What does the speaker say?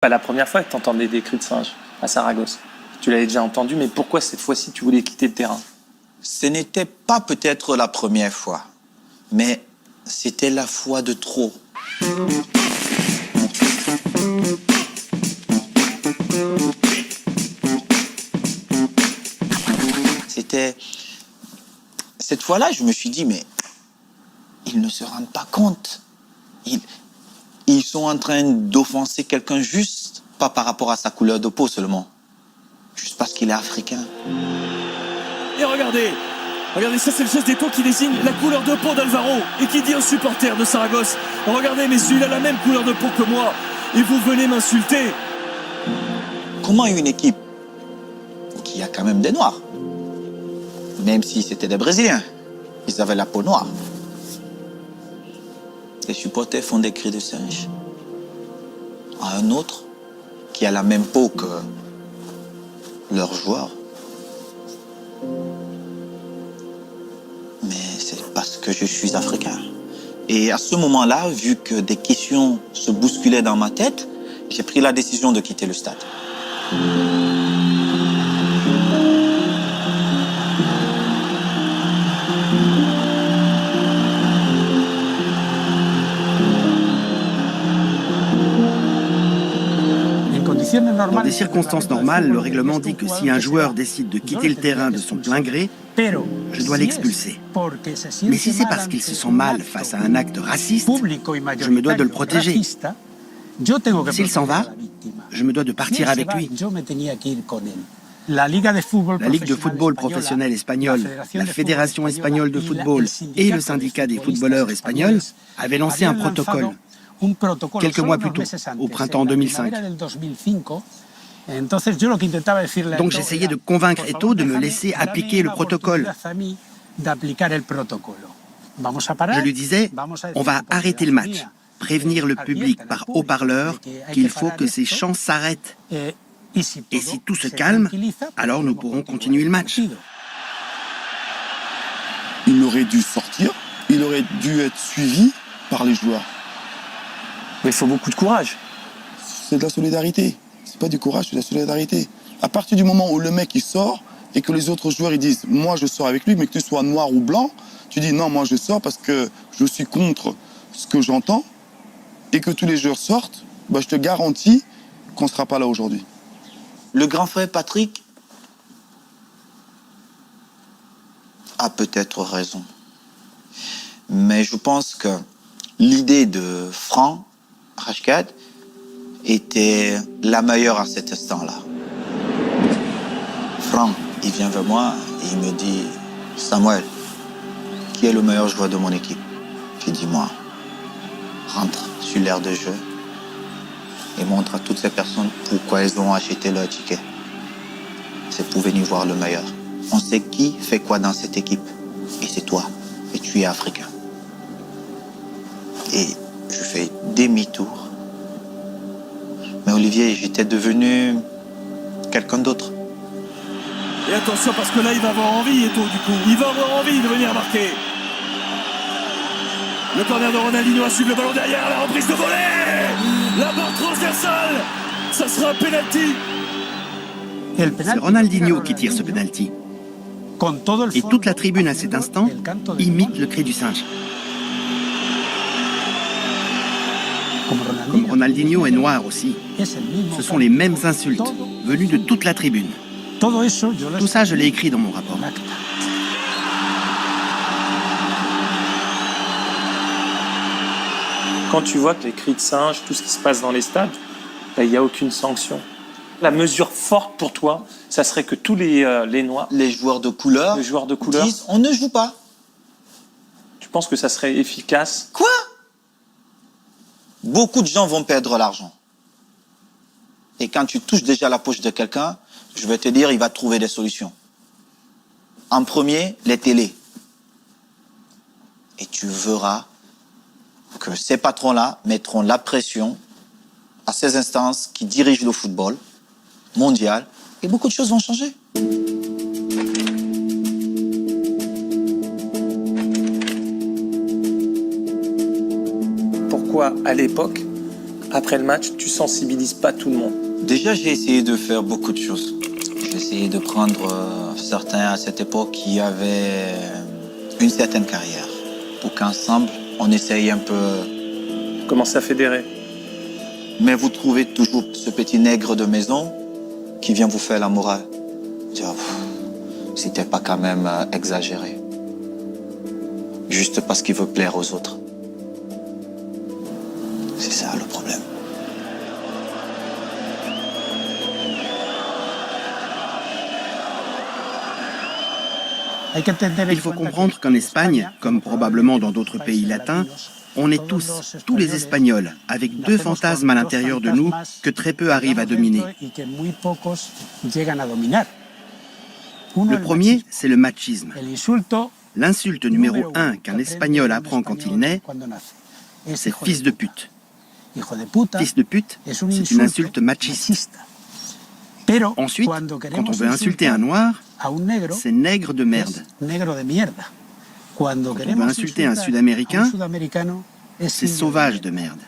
Pas la première fois que tu entendais des cris de singe à Saragosse. Tu l'avais déjà entendu, mais pourquoi cette fois-ci tu voulais quitter le terrain? Ce n'était pas peut-être la première fois, mais c'était la fois de trop. C'était... Cette fois-là, je me suis dit, mais ils ne se rendent pas compte. Ils sont en train d'offenser quelqu'un juste, pas par rapport à sa couleur de peau seulement, juste parce qu'il est africain. Et regardez, ça c'est le geste d'épaule qui désigne la couleur de peau d'Alvaro et qui dit aux supporters de Saragosse, regardez messieurs, il a la même couleur de peau que moi et vous venez m'insulter. Comment une équipe qui a quand même des Noirs, même si c'était des Brésiliens, ils avaient la peau noire. Les supporters font des cris de singe à un autre qui a la même peau que leur joueur. Mais c'est parce que je suis africain. Et à ce moment-là, vu que des questions se bousculaient dans ma tête, j'ai pris la décision de quitter le stade. Dans des circonstances normales, le règlement dit que si un joueur décide de quitter le terrain de son plein gré, je dois l'expulser. Mais si c'est parce qu'il se sent mal face à un acte raciste, je me dois de le protéger. S'il s'en va, je me dois de partir avec lui. La Ligue de football professionnel espagnole, la Fédération espagnole de football et le syndicat des footballeurs espagnols avaient lancé un protocole quelques mois plus tôt, au printemps 2005. Donc j'essayais de convaincre Eto'o de me laisser appliquer le protocole. Je lui disais, on va arrêter le match, prévenir le public par haut-parleur qu'il faut que ces chants s'arrêtent. Et si tout se calme, alors nous pourrons continuer le match. Il aurait dû sortir, il aurait dû être suivi par les joueurs. Mais il faut beaucoup de courage. C'est de la solidarité. C'est pas du courage, c'est de la solidarité. À partir du moment où le mec il sort et que les autres joueurs ils disent moi je sors avec lui, mais que tu sois noir ou blanc, tu dis non, moi je sors parce que je suis contre ce que j'entends, et que tous les joueurs sortent, bah, je te garantis qu'on ne sera pas là aujourd'hui. Le grand frère Patrick a peut-être raison. Mais je pense que l'idée de Franck Rashkad était la meilleure à cet instant-là. Franck, il vient vers moi et il me dit « Samuel, qui est le meilleur joueur de mon équipe ?» J'ai dit « Moi, rentre sur l'aire de jeu et montre à toutes ces personnes pourquoi elles ont acheté leur ticket. C'est pour venir voir le meilleur. On sait qui fait quoi dans cette équipe. Et c'est toi. Et tu es africain. » Et je fais demi-tour. Mais Olivier, j'étais devenu quelqu'un d'autre. Et attention parce que là il va avoir envie Eto'o du coup. Il va avoir envie de venir marquer. Le corner de Ronaldinho a suivi le ballon derrière, la reprise de volée. La barre transversale. Ça sera un penalty. C'est Ronaldinho qui tire ce penalty. Et toute la tribune à cet instant imite le cri du singe. Comme Ronaldinho est noir aussi, ce sont les mêmes insultes venues de toute la tribune. Tout ça, je l'ai écrit dans mon rapport. Quand tu vois que les cris de singe, tout ce qui se passe dans les stades, il n'y a aucune sanction. La mesure forte pour toi, ça serait que tous les Noirs, Les joueurs de couleur, disent on ne joue pas. tu penses que ça serait efficace? Quoi? Beaucoup de gens vont perdre l'argent. Et quand tu touches déjà la poche de quelqu'un, je vais te dire, il va trouver des solutions. En premier, les télés. Et tu verras que ces patrons-là mettront la pression à ces instances qui dirigent le football mondial et beaucoup de choses vont changer. Pourquoi, à l'époque, après le match, tu sensibilises pas tout le monde. Déjà, j'ai essayé de faire beaucoup de choses. J'ai essayé de prendre certains à cette époque qui avaient une certaine carrière pour qu'ensemble, on essaye un peu. Commencer à fédérer. Mais vous trouvez toujours ce petit nègre de maison qui vient vous faire la morale. Dire, c'était pas quand même exagéré. Juste parce qu'il veut plaire aux autres. C'est ça le problème. Il faut comprendre qu'en Espagne, comme probablement dans d'autres pays latins, on est tous les Espagnols, avec deux fantasmes à l'intérieur de nous que très peu arrivent à dominer. Le premier, c'est le machisme. L'insulte numéro 1 qu'un Espagnol apprend quand il naît, c'est « fils de pute ». Fils de pute, c'est une insulte machiste. Ensuite, quand on veut insulter un noir, c'est nègre de merde. Quand on veut insulter un Sud-Américain, c'est sauvage de merde.